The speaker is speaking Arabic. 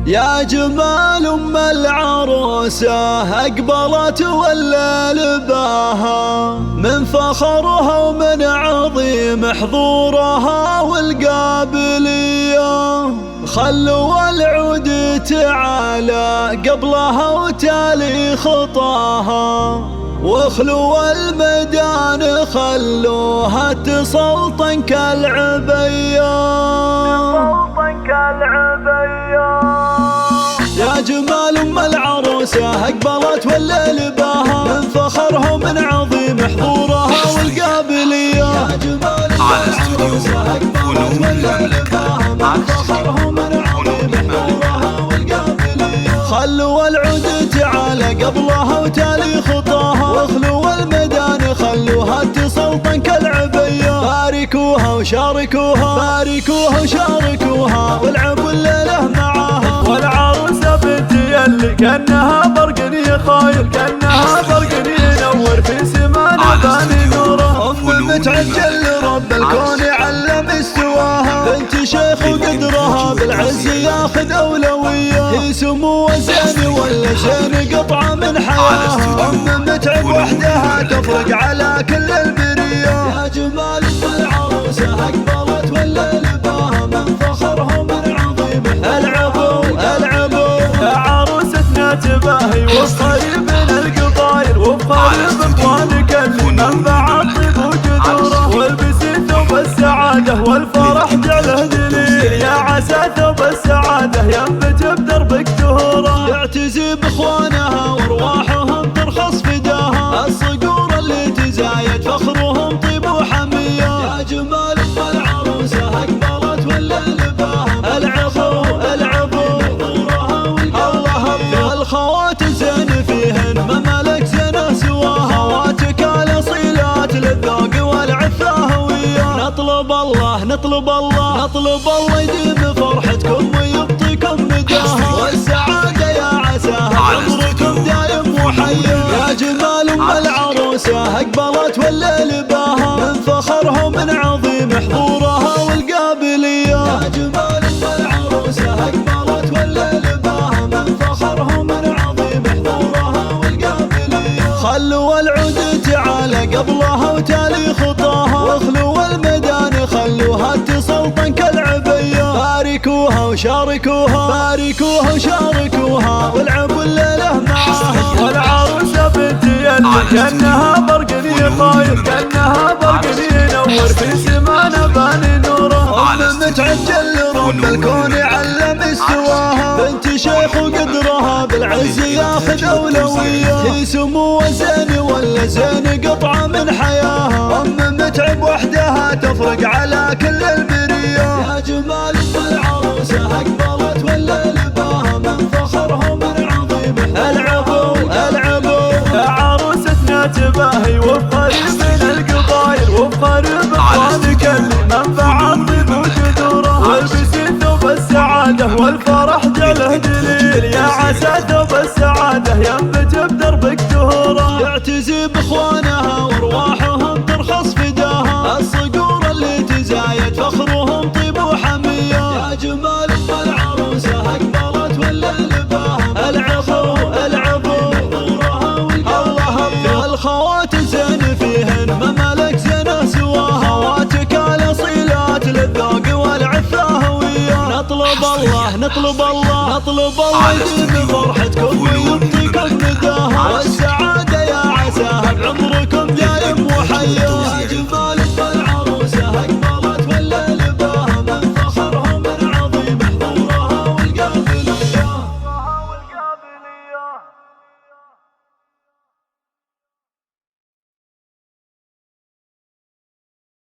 يا جمال أم العروسة أقبلت ولا لباها، من فخرها ومن عظيم حضورها والقابلية. خلوا العود تعالى قبلها وتالي خطاها، واخلوا الميدان خلوها تسلطن كالعبية. يا جمال أم العروسة أقبلت ولا لباها، من فخرها ومن عظيم حضورها والقابلية. يا جمال أم العروسة أقبلت ولا لباها، من فخرها ومن عظيم حضورها والقابلية. خلوا العود تعالى قبلها وتالي خطاها، واخلوا الميدان خلوها تسلطن كالعبية. باركوها وشاركوها، باركوها وشاركوها، والعبوا الليلة معاها. والعروسة بنتي اللي كأنها برق يخايل، كأنها برق ينور في سمانا باني نوره. متعجل لرب الكون علم استواها، بنت شيخ وقدرها بالعز ياخذ أولوية. هي سمو زين ولا زين قطعة من حياها، متعب وحدها تفرق على كل البرية. يا جمال العروسة أقبلت ولا لباها، من فخرها ومن عظيم. العبوا العبوا يا عروستنا تباهي وسط من القبايل، وبقلب اخوانك اللي منبع الطيب وجذوره. والبسي ثوب السعادة والفرح جعله دليل، يا عسى ثوب السعادة ينبت بدربك زهوره. يعتزي باخوانها وارواحهم ترخص فداها، الصقور اللي تزايد فخرهم طيب وحمية. يا جمال العروسة أقبلت ولا لباها، العبوا العبوا الله. الخوات زين فيهن ما ملك زينه سواها، خواتك الاصيلات للذوق والعفاه وياه. نطلب الله نطلب الله نطلب الله يديم فرحتكم ويبطيكم مداها، والسعادة يا عساها عمركم دايم وحيا. يا جمال أم العروسة أقبلت ولا لباها، من فخرها ومن عظيم حضورها والقابلية. يا جمال أم العروسة أقبلت ولا لباها، من فخرها ومن عظيم حضورها والقابلية. خلوا العود تعالى قبلها وتالي خطاها، واخلوا الميدان خلوها تسلطن كالعبية. باركوها وشاركوها، باركوها وشاركوها، والعبوا الليلة معاها. والعروسة بنتي اللي كأنها برق يخايل، كأنها برق ينور في سمانا باني نوره. متعجل لرب الكون علم استواها، بنت شيخ وقدرها بالعز ياخذ أولوية. هي سمو زين ولا زين قطعة من حياها، متعب وحدها تفرق على كل البرية. يا جمال العروسة أقبلت ولا لباها، من فخرها ومن عظيم. العبوا العبوا يا عروستنا تباهي وبقريب من القبايل، وبقريب اخوانك اللي منبع الطيب وجذوره. والبسي ثوب السعادة والفرح جعله دليل، يا عسى ثوب السعادة ينبت بدربك زهوره. يعتزي باخوانها وارواحهم ترخص فداها، الصقور اللي تزايد فخرهم طيب وحمية. يا جمال العروسة أقبلت ولا لباها، العبوا العبوا الله. الخوات زين فيهن ما ملك زينه سواها، خواتك الاصيلات للذوق والعفاه وياه. نطلب الله نطلب الله نطلب الله يديم فرحتكم ويبطيكم مداها.